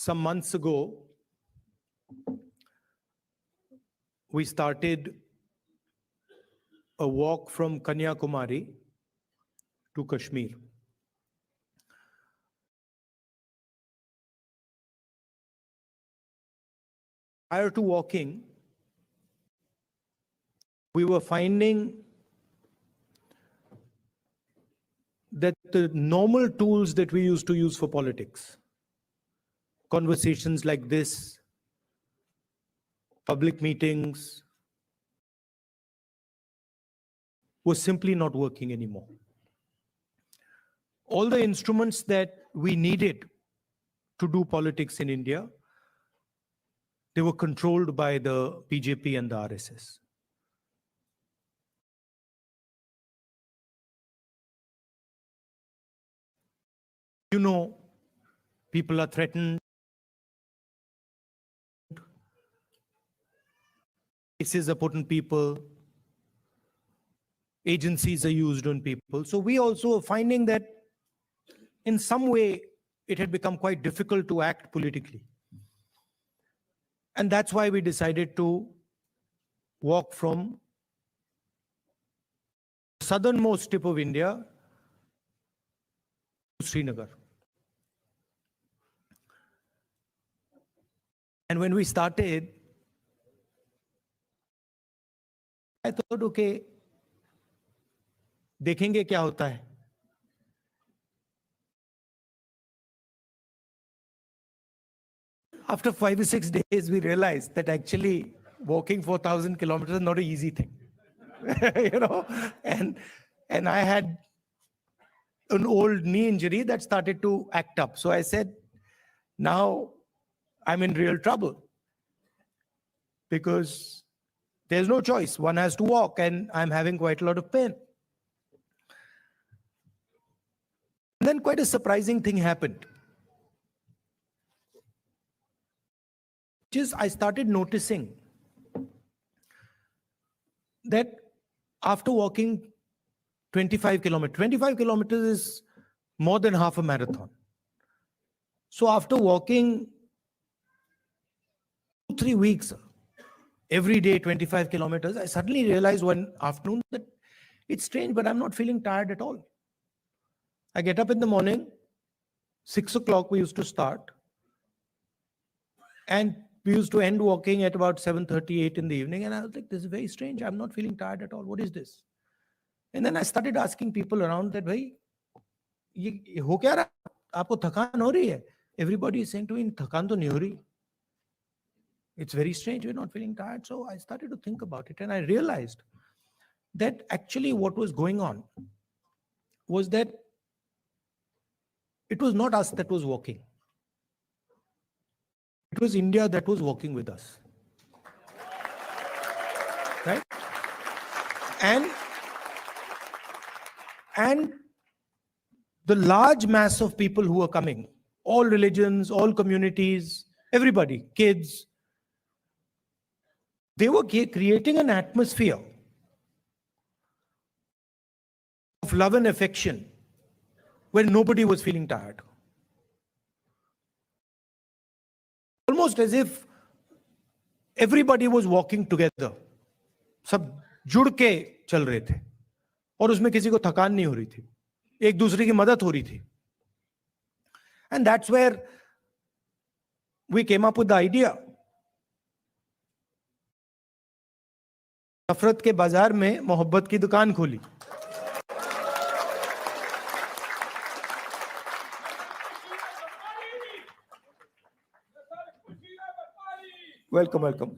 some months ago, we started a walk from Kanyakumari to Kashmir. Prior to walking, we were finding that the normal tools that we used to use for politics, conversations like this, public meetings, was simply not working anymore. All the instruments that we needed to do politics in India, they were controlled by the BJP and the RSS. You know, people are threatened. Cases are put on people. Agencies are used on people. So we also are finding that in some way it had become quite difficult to act politically. And that's why we decided to walk from the southernmost tip of India to Srinagar. And when we started, I thought, okay, देखेंगे क्या होता है. After 5 or 6 days, we realized that actually walking 4,000 kilometers is not an easy thing. You know, and I had an old knee injury that started to act up. So I said, now I'm in real trouble because there's no choice. One has to walk and I'm having quite a lot of pain. And then quite a surprising thing happened. Which is I started noticing that after walking 25 kilometers is more than half a marathon. So after walking 2-3 weeks, every day 25 kilometers, I suddenly realized one afternoon that it's strange, but I'm not feeling tired at all. I get up in the morning, 6 o'clock we used to start, and we used to end walking at about 7:38 in the evening, and I was like, this is very strange. I'm not feeling tired at all. What is this? And then I started asking people around that, bhai, ye ho kya raha? Aapko thakaan ho rahi hai? Everybody is saying to me, thakaan to nahi ho rahi. It's very strange. We're not feeling tired. So I started to think about it, and I realized that actually what was going on was that it was not us that was walking. It was India that was walking with us. Right? And the large mass of people who were coming, all religions, all communities, everybody, kids, they were creating an atmosphere of love and affection where nobody was feeling tired. Almost as if everybody was walking together. सब जुड़ के चल रहे थे और उसमें किसी को थकान नहीं हो रही थी, एक दूसरे की मदद हो रही थी. And that's where we came up with the idea. नफरत के बाजार में मोहब्बत की दुकान खोली. Welcome, welcome.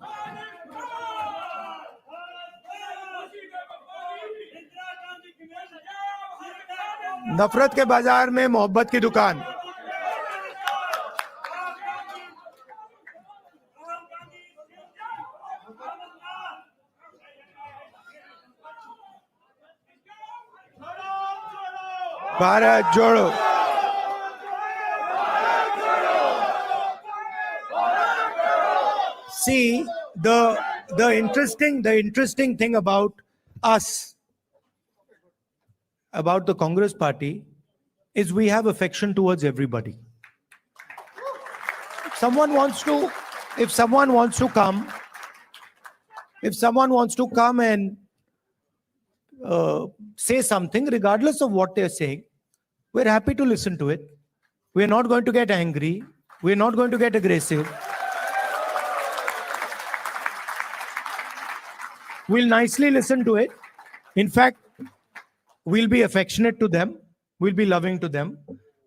नफरत के बाजार में मोहब्बत की दुकान. भारत जोड़ो. See, the interesting thing about us, about the Congress party, is we have affection towards everybody. someone wants to, if someone wants to come, and say something, regardless of what they're saying, we're happy to listen to it. We're not going to get angry. We're not going to get aggressive. We'll nicely listen to it. In fact, we'll be affectionate to them. We'll be loving to them,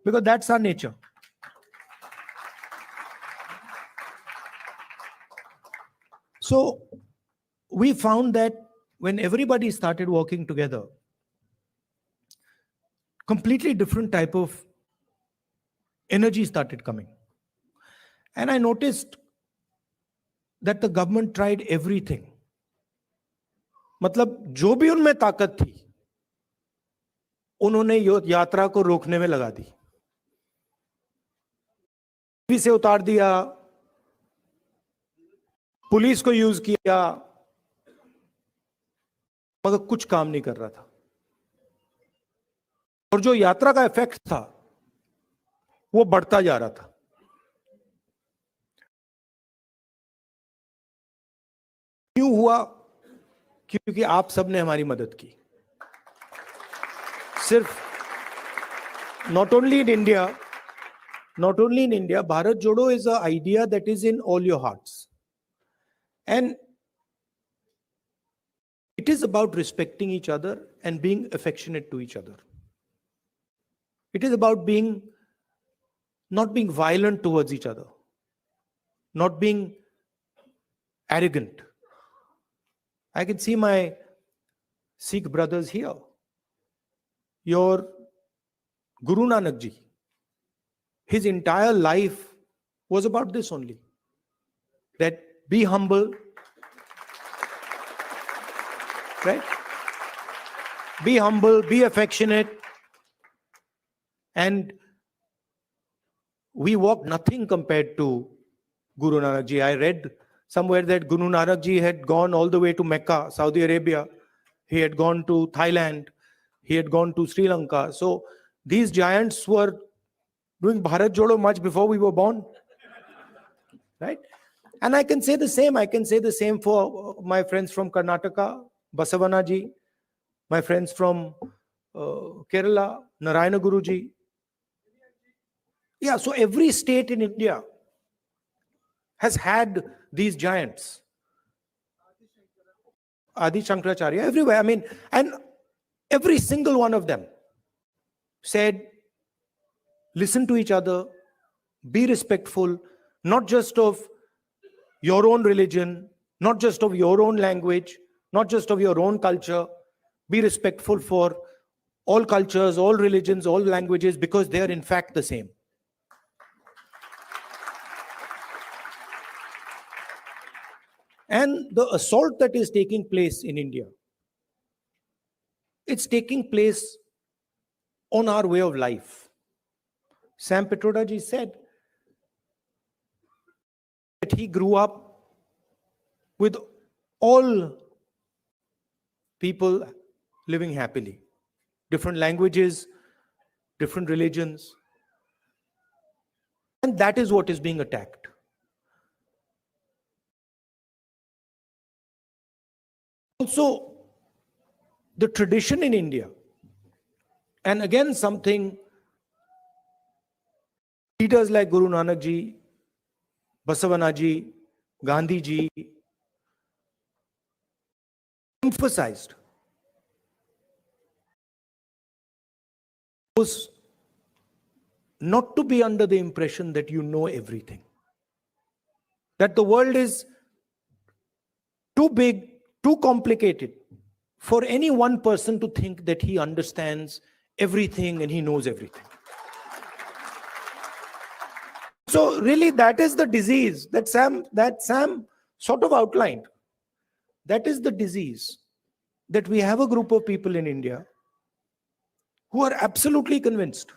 because that's our nature. So we found that when everybody started working together, completely different type of energy started coming. And I noticed that the government tried everything. मतलब जो भी उनमें ताकत थी, उन्होंने यात्रा को रोकने में लगा दी. टीवी से उतार दिया, पुलिस को यूज किया, मगर कुछ काम नहीं कर रहा था. और जो यात्रा का इफेक्ट था, वो बढ़ता जा रहा था. क्यों हुआ? क्योंकि आप सबने हमारी मदद की. सिर्फ not only in India, Bharat Jodo is an idea that is in all your hearts. And it is about respecting each other and being affectionate to each other. It is about not being violent towards each other, not being arrogant. I can see my Sikh brothers here. Your Guru Nanak Ji, his entire life was about this only. That be humble, right? Be humble, be affectionate. And we walk nothing compared to Guru Nanak Ji. I read somewhere that Guru Nanak Ji had gone all the way to Mecca, Saudi Arabia. He had gone to Thailand. He had gone to Sri Lanka. So these giants were doing Bharat Jodo much before we were born. Right? And I can say the same. I can say the same for my friends from Karnataka, Basavana Ji, my friends from Kerala, Narayana Guru Ji. Yeah, so every state in India has had these giants. Adi Shankaracharya, everywhere. I mean, and every single one of them said, listen to each other, be respectful, not just of your own religion, not just of your own language, not just of your own culture. Be respectful for all cultures, all religions, all languages, because they are in fact the same. And the assault that is taking place in India, it's taking place on our way of life. Sam Pitroda ji said that he grew up with all people living happily. Different languages, different religions. And that is what is being attacked. Also, the tradition in India, and again something leaders like Guru Nanak Ji, Basavana Ji, Gandhi Ji emphasized, was not to be under the impression that you know everything, that the world is too big, too complicated for any one person to think that he understands everything and he knows everything. So really that is the disease that Sam sort of outlined. That is the disease, that we have a group of people in India who are absolutely convinced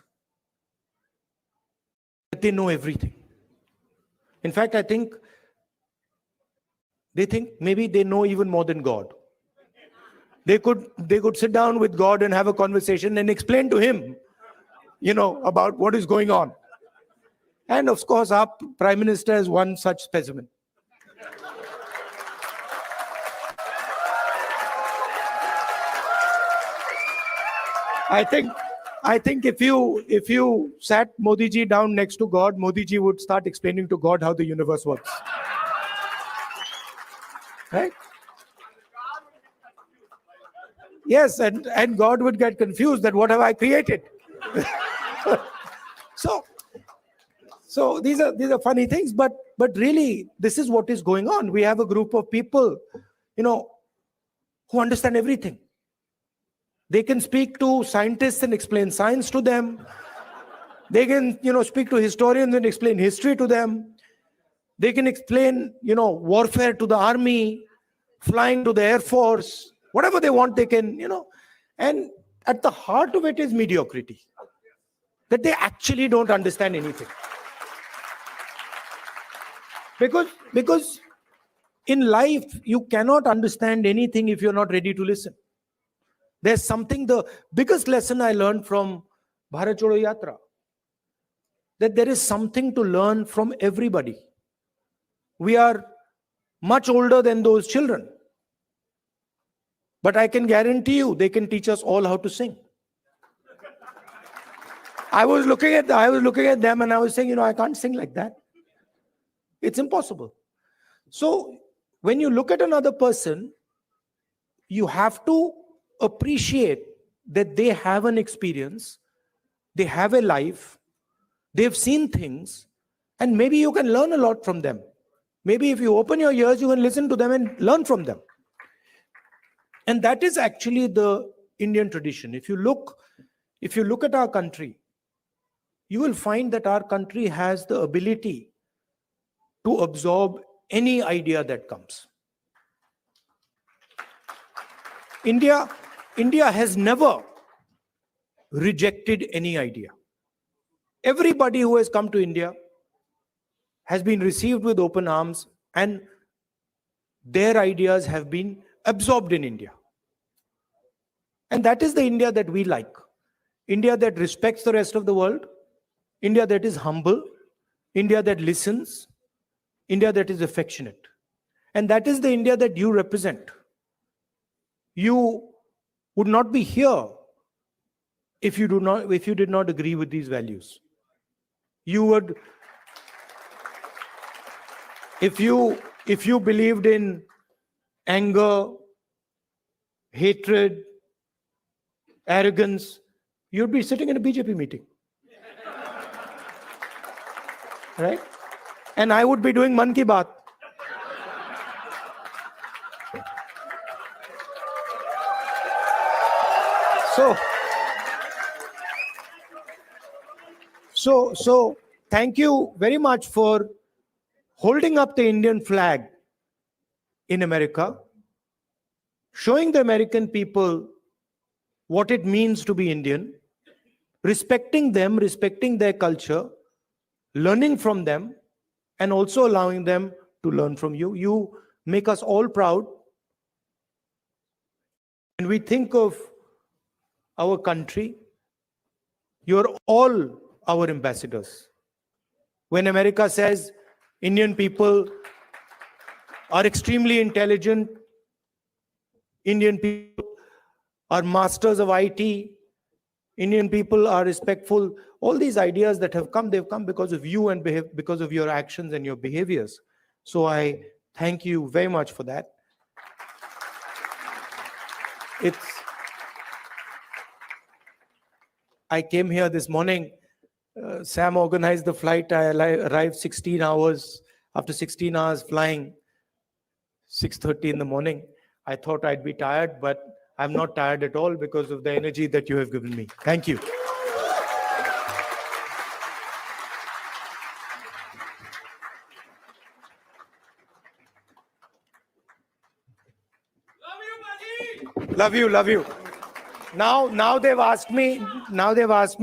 that they know everything. In fact, I think they think maybe they know even more than God. They could sit down with God and have a conversation and explain to him, about what is going on. And of course, our Prime Minister is one such specimen. I think if you sat Modi ji down next to God, Modi ji would start explaining to God how the universe works. Right? Yes, and God would get confused that what have I created? So these are funny things, but really this is what is going on. We have a group of people, who understand everything. They can speak to scientists and explain science to them. They can, speak to historians and explain history to them. They can explain, warfare to the army, flying to the Air Force, whatever they want, they can, And at the heart of it is mediocrity. That they actually don't understand anything. Because in life, you cannot understand anything if you're not ready to listen. There's something, the biggest lesson I learned from Bharat Jodo Yatra, that there is something to learn from everybody. We are much older than those children. But I can guarantee you, they can teach us all how to sing. I was looking at them and I was saying, I can't sing like that. It's impossible. So when you look at another person, you have to appreciate that they have an experience, they have a life, they've seen things, and maybe you can learn a lot from them. Maybe if you open your ears, you can listen to them and learn from them. And that is actually the Indian tradition. If you look at our country, you will find that our country has the ability to absorb any idea that comes. India has never rejected any idea. Everybody who has come to India has been received with open arms, and their ideas have been absorbed in India. And that is the India that we like. India that respects the rest of the world, India that is humble, India that listens, India that is affectionate. And that is the India that you represent. You would not be here if you did not agree with these values. You would, if you believed in anger, hatred, arrogance, you'd be sitting in a BJP meeting. Right? And I would be doing Man Ki Baat. So thank you very much for holding up the Indian flag in America, showing the American people what it means to be Indian, respecting them, respecting their culture, learning from them, and also allowing them to learn from you. You make us all proud. When we think of our country, you're all our ambassadors. When America says Indian people are extremely intelligent, Indian people are masters of IT, Indian people are respectful, all these ideas that have come, they've come because of you and because of your actions and your behaviors. So I thank you very much for that. I came here this morning. Sam organized the flight. I arrived 16 hours. After 16 hours flying, 6:30 in the morning. I thought I'd be tired, but I'm not tired at all because of the energy that you have given me. Thank you. Love you, love you. Now they've asked me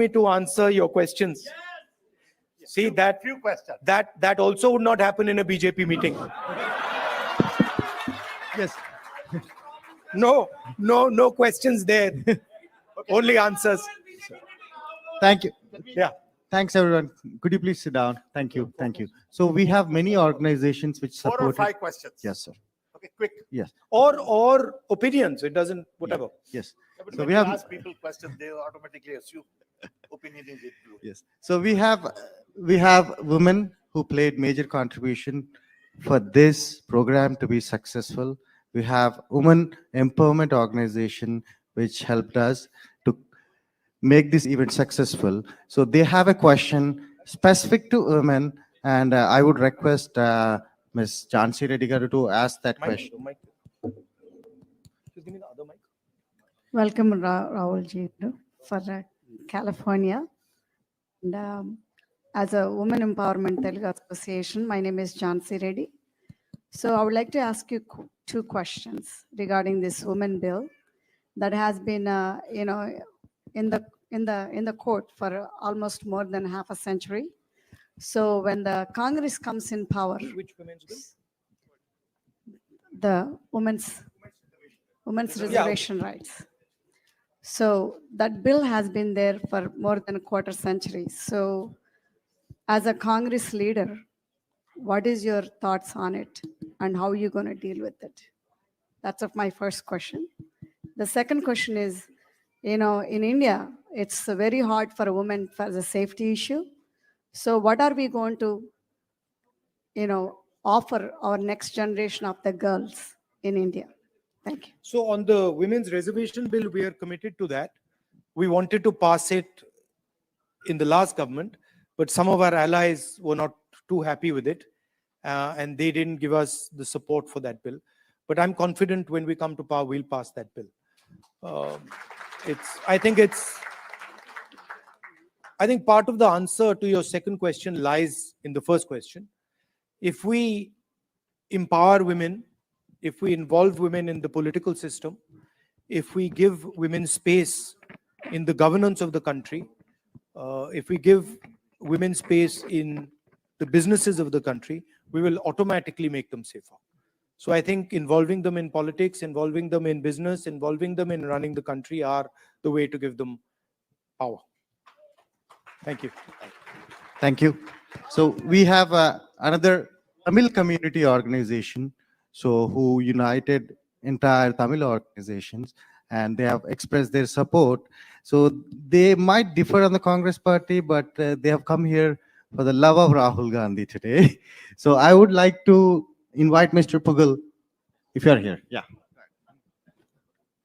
to answer your questions. Yes. See that few questions. That also would not happen in a BJP meeting. Yes. No questions there. Only answers. Thank you. Yeah. Thanks, everyone. Could you please sit down? Thank you. Thank you. So we have many organizations which support. 4 or 5 questions. Yes, sir. Okay, quick. Yes. Or opinions. It doesn't, whatever. Yes. But So when we you have. ask people questions, they automatically assume opinion is included. Yes. So we have women who played major contribution for this program to be successful. We have women empowerment organization which helped us to make this event successful. So they have a question specific to women, and I would request Ms. Jhansi Reddy garu to ask that question. Mic. Just give me the other mic. Welcome, Rahul ji, for California. And as a Women Empowerment Telugu Association, my name is Jhansi Reddy. So I would like to ask you 2 questions regarding this women bill that has been, in the court for almost more than half a century. So when the Congress comes in power, Which women's bill? the women's reservation rights. So that bill has been there for more than a quarter century. So as a Congress leader, what is your thoughts on it and how are you going to deal with it? That's of my first question. The second question is, in India, it's very hard for a woman for the safety issue. So what are we going to, offer our next generation of the girls in India? Thank you. So on the women's reservation bill, we are committed to that. We wanted to pass it in the last government, but some of our allies were not too happy with it, and they didn't give us the support for that bill. But I'm confident when we come to power, we'll pass that bill. I think part of the answer to your second question lies in the first question. If we empower women, if we involve women in the political system, if we give women space in the governance of the country, if we give women space in the businesses of the country, we will automatically make them safer. So I think involving them in politics, involving them in business, involving them in running the country are the way to give them power. Thank you. Thank you. So we have another Tamil community organization, so who united entire Tamil organizations, and they have expressed their support. So they might differ on the Congress party, but they have come here for the love of Rahul Gandhi today. So I would like to invite Mr. Pugal, if you are here. Yeah.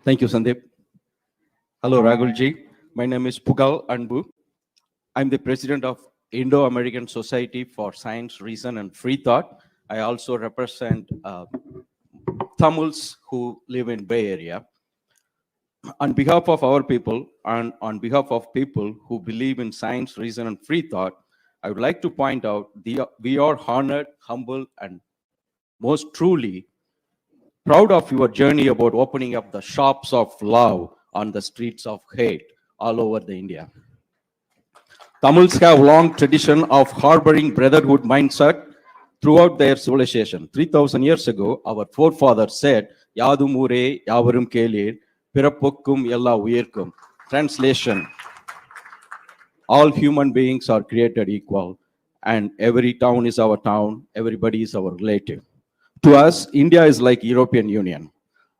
Thank you, Sandeep. Hello, Rahulji. My name is Pugal Anbu. I'm the president of Indo-American Society for Science, Reason, and Free Thought. I also represent Tamils who live in Bay Area. On behalf of our people and on behalf of people who believe in science, reason, and free thought, I would like to point out we are honored, humble, and most truly proud of your journey about opening up the shops of love on the streets of hate all over the India. Tamils have long tradition of harboring brotherhood mindset throughout their civilization. 3,000 years ago, our forefathers said, "Yadum ure yavarum 𝐀𝐓𝐕 𝐍𝐞𝐰𝐬 𝐂𝐡𝐚𝐧𝐧𝐞𝐥 Translation: all human beings are created equal, and every town is our town, everybody is our relative. To us, India is like European Union,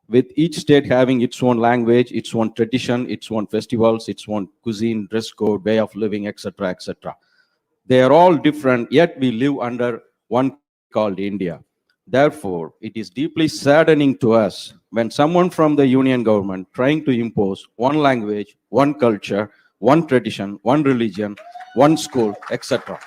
with each state having its own language, its own tradition, its own festivals, its own cuisine, dress code, way of living, etc., etc. They are all different, yet we live under one called India. Therefore, it is deeply saddening to us when someone from the union government trying to impose one language, one culture, one tradition, one religion, one school, etc.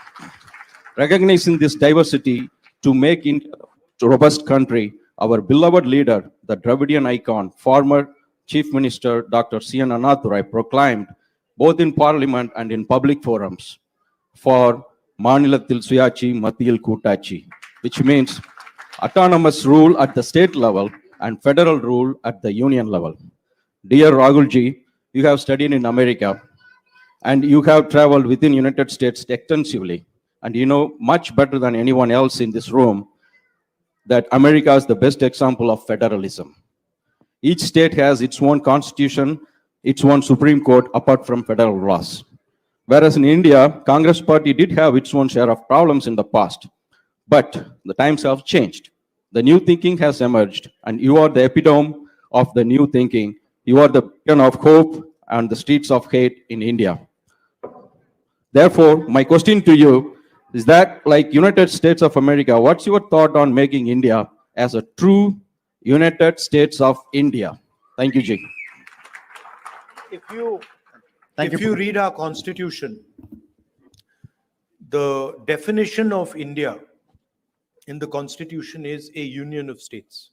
Recognizing this diversity to make India a robust country, our beloved leader, the Dravidian icon, former Chief Minister Dr. C.N. Annadurai proclaimed, both in Parliament and in public forums, for Manilathil Suyachi Mathiyil Kootachi, which means autonomous rule at the state level and federal rule at the union level. Dear Rahulji, you have studied in America and you have traveled within United States extensively, and you know much better than anyone else in this room that America is the best example of federalism. Each state has its own constitution, its own Supreme Court apart from federal laws. Whereas in India, Congress party did have its own share of problems in the past. But the times have changed. The new thinking has emerged, and you are the epitome of the new thinking. You are the beacon of hope and the streets of hate in India. Therefore, my question to you is that, like United States of America, what's your thought on making India as a true United States of India? Thank you, Jay. If you read our constitution, the definition of India in the constitution is a union of states.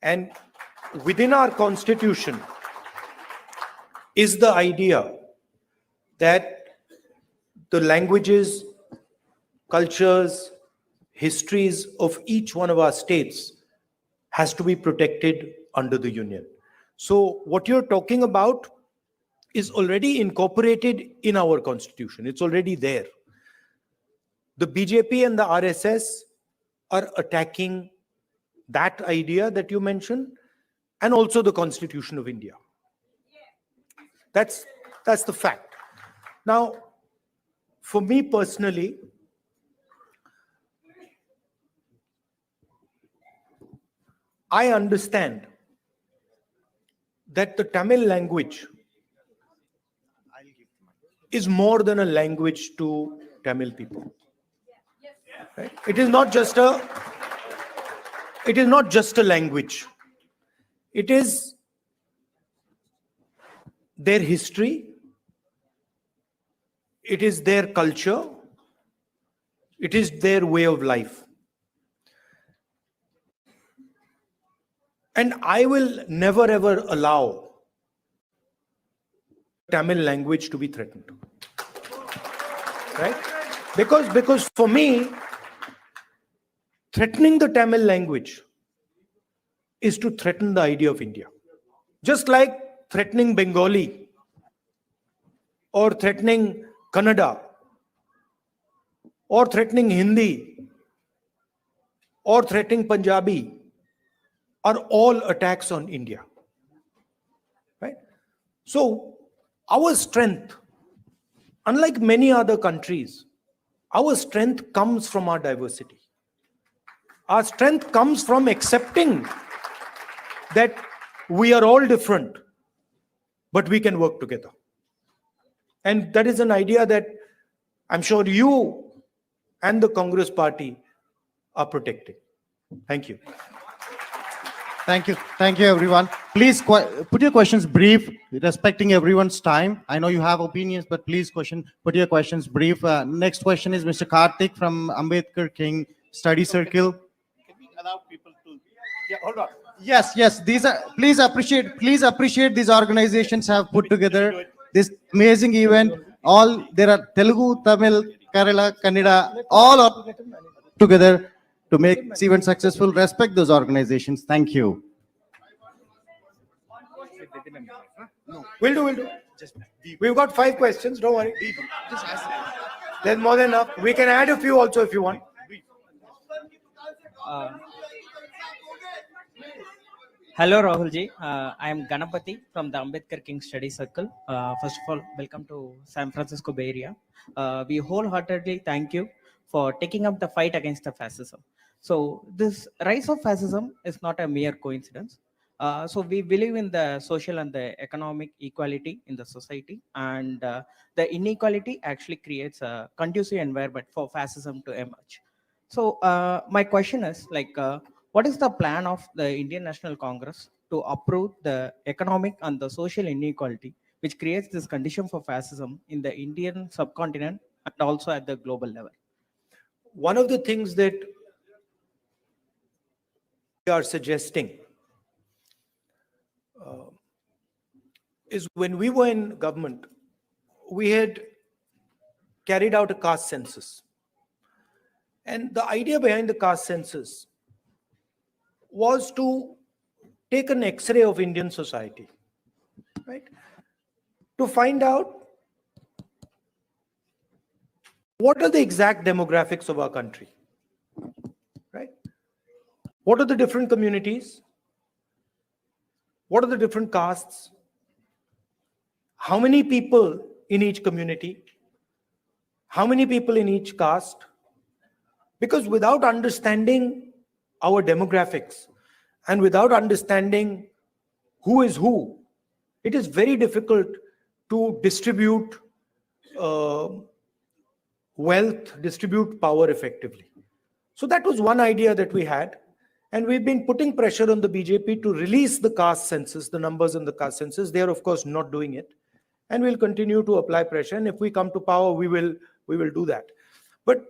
And within our constitution is the idea that the languages, cultures, histories of each one of our states has to be protected under the union. So what you're talking about is already incorporated in our constitution. It's already there. The BJP and the RSS are attacking that idea that you mentioned, and also the Constitution of India. That's the fact. Now, for me personally, I understand that the Tamil language is more than a language to Tamil people. Right? It is not just a language. It is their history. It is their culture. It is their way of life. And I will never ever allow Tamil language to be threatened. Right? Because for me, threatening the Tamil language is to threaten the idea of India. Just like threatening Bengali or threatening Kannada or threatening Hindi or threatening Punjabi are all attacks on India. Right? So our strength, unlike many other countries, our strength comes from our diversity. Our strength comes from accepting that we are all different, but we can work together. And that is an idea that I'm sure you and the Congress party are protecting. Thank you. Thank you. Thank you, everyone. Please put your questions brief, respecting everyone's time. I know you have opinions, but please put your questions brief. Next question is Mr. Karthik from Ambedkar King Study Circle. Can we allow people to? Yeah, hold on. Yes. These are, please appreciate these organizations have put together this amazing event. There are Telugu, Tamil, Kerala, Kannada, all are together to make this event successful. Respect those organizations. Thank you. We'll do. We've got 5 questions, don't worry. There's more than enough. We can add a few also if you want. Hello Rahul ji, I am Ganapati from the Ambedkar King Study Circle. First of all, welcome to San Francisco Bay Area. We wholeheartedly thank you for taking up the fight against the fascism. So this rise of fascism is not a mere coincidence. So we believe in the social and the economic equality in the society, and the inequality actually creates a conducive environment for fascism to emerge. So my question is what is the plan of the Indian National Congress to uproot the economic and the social inequality which creates this condition for fascism in the Indian subcontinent and also at the global level? One of the things that we are suggesting is when we were in government, we had carried out a caste census. And the idea behind the caste census was to take an X-ray of Indian society, right? To find out what are the exact demographics of our country, right? What are the different communities? What are the different castes? How many people in each community, how many people in each caste, because without understanding our demographics and without understanding who is who, it is very difficult to distribute wealth, distribute power effectively. So that was one idea that we had. And we've been putting pressure on the BJP to release the caste census, the numbers in the caste census. They are, of course, not doing it. And we'll continue to apply pressure. And if we come to power, we will do that. But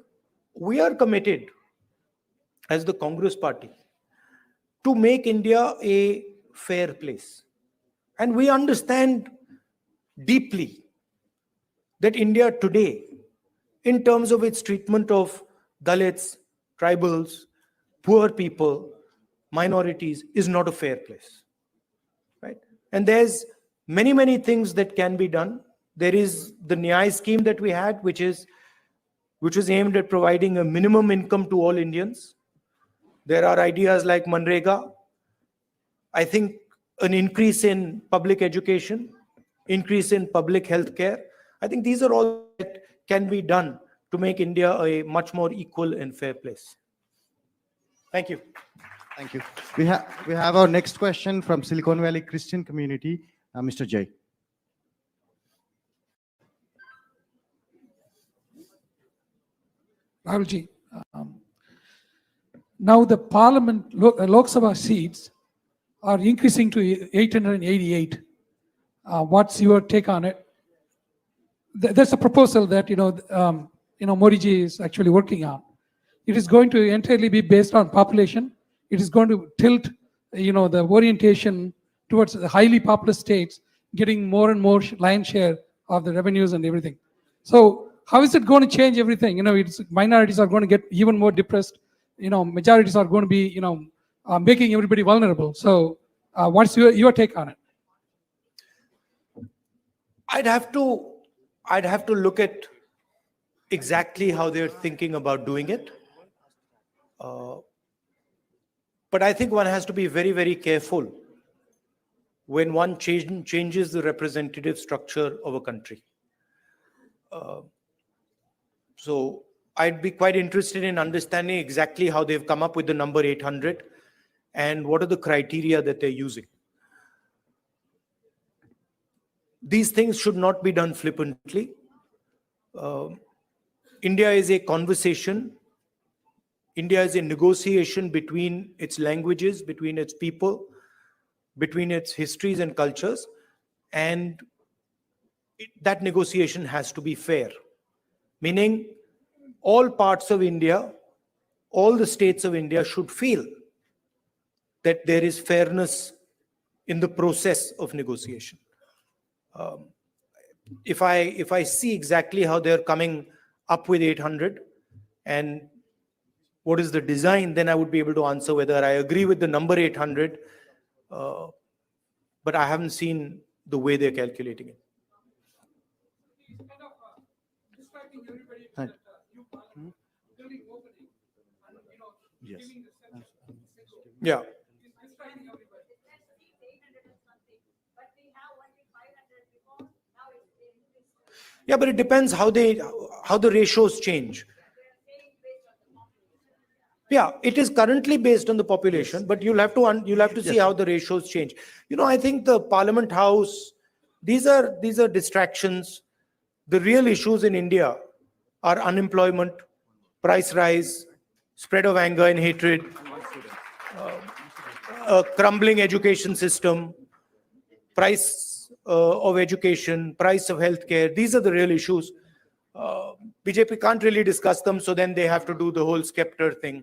we are committed as the Congress party to make India a fair place. And we understand deeply that India today, in terms of its treatment of Dalits, tribals, poor people, minorities, is not a fair place, right? And there's many things that can be done. There is the Nyay scheme that we had, which was aimed at providing a minimum income to all Indians. There are ideas like Manrega. I think an increase in public education, increase in public health care. I think these are all that can be done to make India a much more equal and fair place. Thank you. Thank you. We have our next question from Silicon Valley Christian community, Mr. Jay. Rahulji, now the Parliament Lok Sabha seats are increasing to 888. What's your take on it? There's a proposal that Modi ji is actually working on. It is going to entirely be based on population. It is going to tilt, the orientation towards the highly populous states, getting more and more lion's share of the revenues and everything. So how is it going to change everything? Minorities are going to get even more depressed. Majorities are going to be, making everybody vulnerable. So what's your take on it? I'd have to look at exactly how they're thinking about doing it. But I think one has to be very careful when one changes the representative structure of a country. So I'd be quite interested in understanding exactly how they've come up with the number 800 and what are the criteria that they're using. These things should not be done flippantly. India is a conversation. India is a negotiation between its languages, between its people, between its histories and cultures. And that negotiation has to be fair. Meaning all parts of India, all the states of India should feel that there is fairness in the process of negotiation. If I see exactly how they're coming up with 800 and what is the design, then I would be able to answer whether I agree with the number 800, but I haven't seen the way they're calculating it. Thank you. Yes. Yeah. Yeah, but it depends how the ratios change. Yeah, it is currently based on the population, but you'll have to see how the ratios change. I think the Parliament House, these are distractions. The real issues in India are unemployment, price rise, spread of anger and hatred, a crumbling education system, price of education, price of healthcare. These are the real issues. BJP can't really discuss them, so then they have to do the whole scepter thing,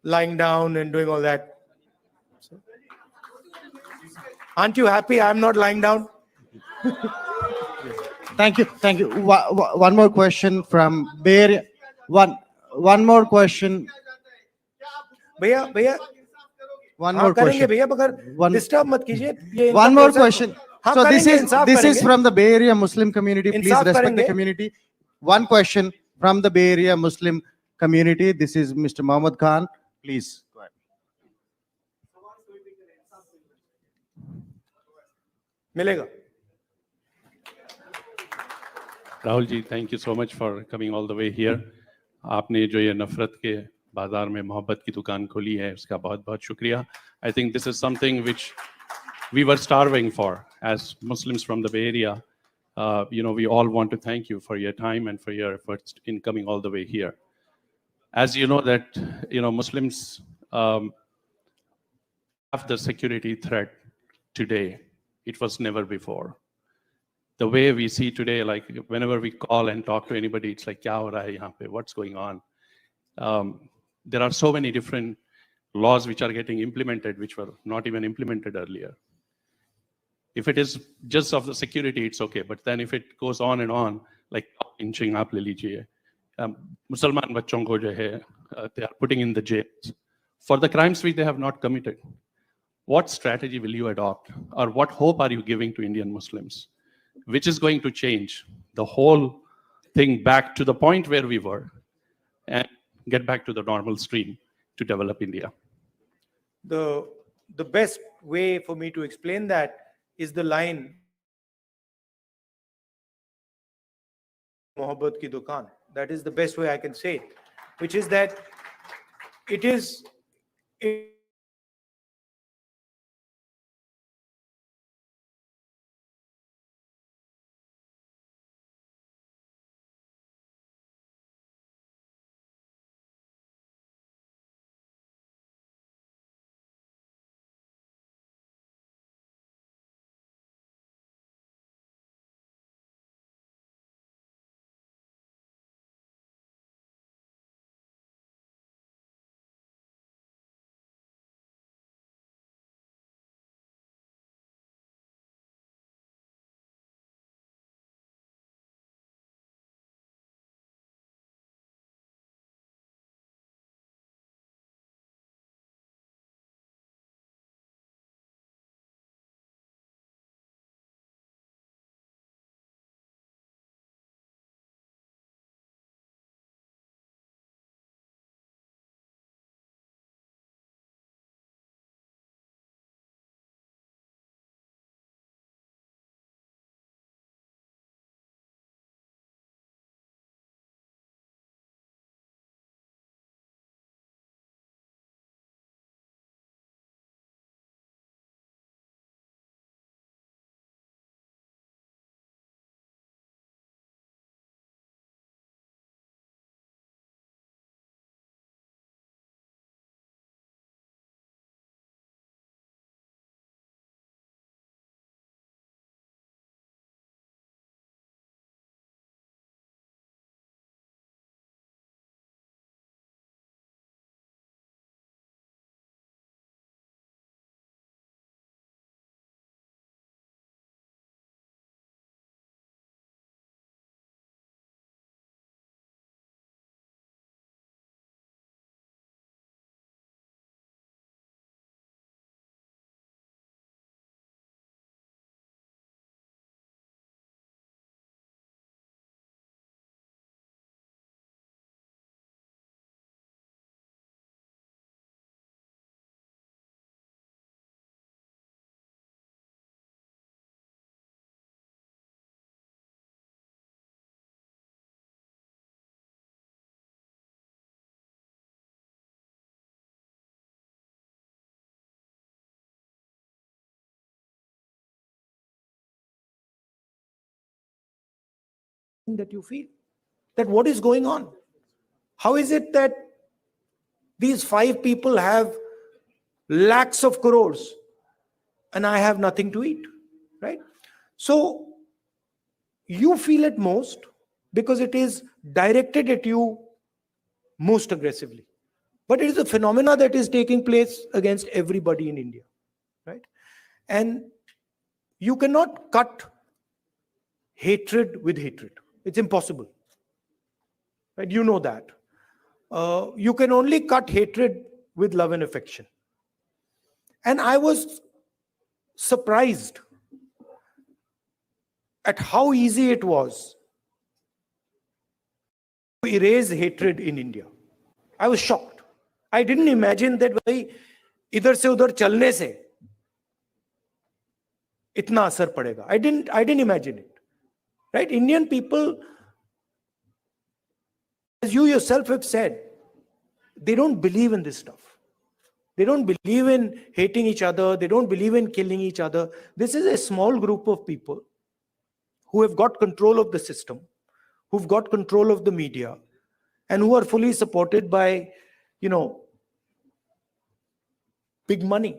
lying down and doing all that. So, aren't you happy I'm not lying down? Thank you. Thank you. One more question from Bay Area. One more question. भैया One more question. भैया मगर disturb मत कीजिए. One more question. हाँ, So this करेंगे, is from the Bay Area Muslim community. Please Insaf respect the करेंगे. community. One question from the Bay Area Muslim community. This is Mr. Mohammed Khan. Please go ahead. मिलेगा. Rahul ji, thank you so much for coming all the way here. आपने जो ये नफरत के बाजार में मोहब्बत की दुकान खोली है, उसका बहुत बहुत शुक्रिया. I think this is something which we were starving for as Muslims from the Bay Area. We all want to thank you for your time and for your efforts in coming all the way here. As you know that, Muslims have the security threat today. It was never before. The way we see today, like whenever we call and talk to anybody, it's like, kya ho raha hai yahan pe? What's going on? There are so many different laws which are getting implemented, which were not even implemented earlier. If it is just of the security, it's okay. But then if it goes on and on, like inching up, le lijiye, Musliman bachon ko jo hai, they are putting in the jails for the crimes which they have not committed. What strategy will you adopt, or what hope are you giving to Indian Muslims, which is going to change the whole thing back to the point where we were and get back to the normal stream to develop India? The best way for me to explain that is the line, Mohabbat ki dukaan. That is the best way I can say it, which is that it is that you feel that what is going on? How is it that these 5 people have lakhs of crores and I have nothing to eat, right? So you feel it most because it is directed at you most aggressively. But it is a phenomena that is taking place against everybody in India, right? And you cannot cut hatred with hatred. It's impossible, right? You know that. You can only cut hatred with love and affection. And I was surprised at how easy it was to erase hatred in India. I was shocked. I didn't imagine that भाई इधर से उधर चलने से इतना असर पड़ेगा. I didn't imagine it. Right? Indian people as you yourself have said, they don't believe in this stuff. They don't believe in hating each other. They don't believe in killing each other. This is a small group of people who have got control of the system, who've got control of the media, and who are fully supported by, big money,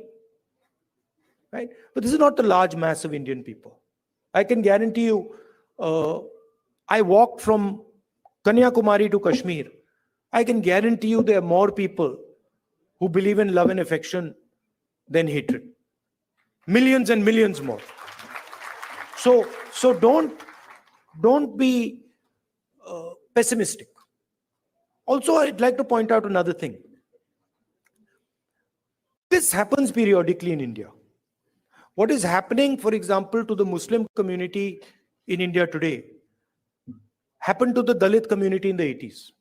right? But this is not the large mass of Indian people. I can guarantee you, I walked from Kanyakumari to Kashmir. I can guarantee you there are more people who believe in love and affection than hatred. Millions and millions more. So don't be pessimistic. Also, I'd like to point out another thing. This happens periodically in India. What is happening, for example, to the Muslim community in India today happened to the Dalit community in the 80s.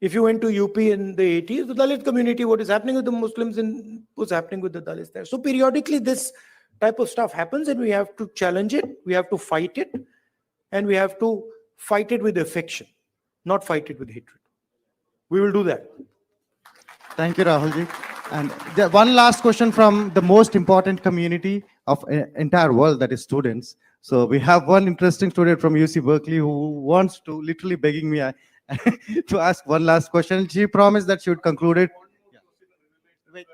If you went to UP in the 80s, the Dalit community, what is happening with the Muslims was happening with the Dalits there. So periodically this type of stuff happens and we have to challenge it, we have to fight it, and we have to fight it with affection, not fight it with hatred. We will do that. Thank you, Rahulji. And one last question from the most important community of entire world, that is students. So we have one interesting student from UC Berkeley who wants to, literally begging me to ask one last question. She promised that she would conclude it. Wait.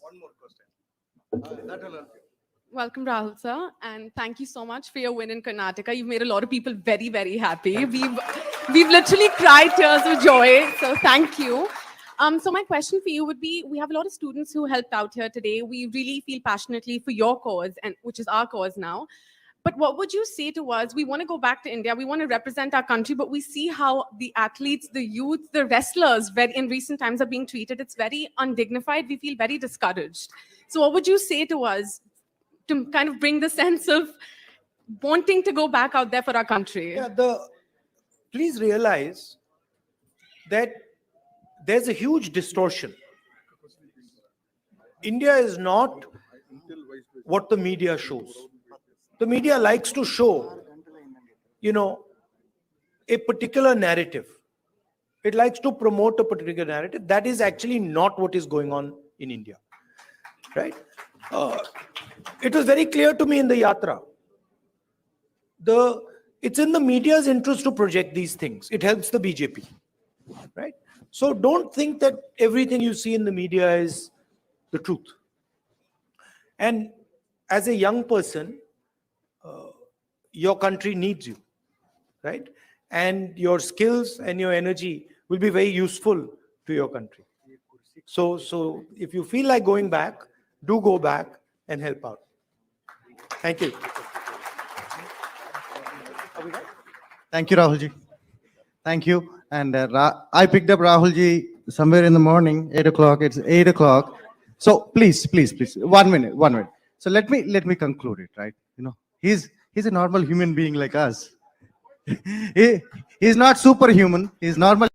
One more question. Welcome, Rahul sir, and thank you so much for your win in Karnataka. You've made a lot of people very, very happy. We've literally cried tears of joy, so thank you. So my question for you would be, we have a lot of students who helped out here today. We really feel passionately for your cause, and which is our cause now. But what would you say to us? We want to go back to India. We want to represent our country, but we see how the athletes, the youth, the wrestlers in recent times are being treated. It's very undignified. We feel very discouraged. So what would you say to us to kind of bring the sense of wanting to go back out there for our country? Yeah, please realize that there's a huge distortion. India is not what the media shows. The media likes to show, a particular narrative. It likes to promote a particular narrative. That is actually not what is going on in India, right? It was very clear to me in the Yatra. It's in the media's interest to project these things. It helps the BJP, right? So don't think that everything you see in the media is the truth. And as a young person, your country needs you, right? And your skills and your energy will be very useful to your country. So if you feel like going back, do go back and help out. Thank you. Thank you, Rahulji. Thank you. And I picked up Rahulji somewhere in the morning, 8 o'clock. It's 8 o'clock. So please. 1 minute. So let me conclude it, right? He's a normal human being like us. He's not superhuman. He's normal.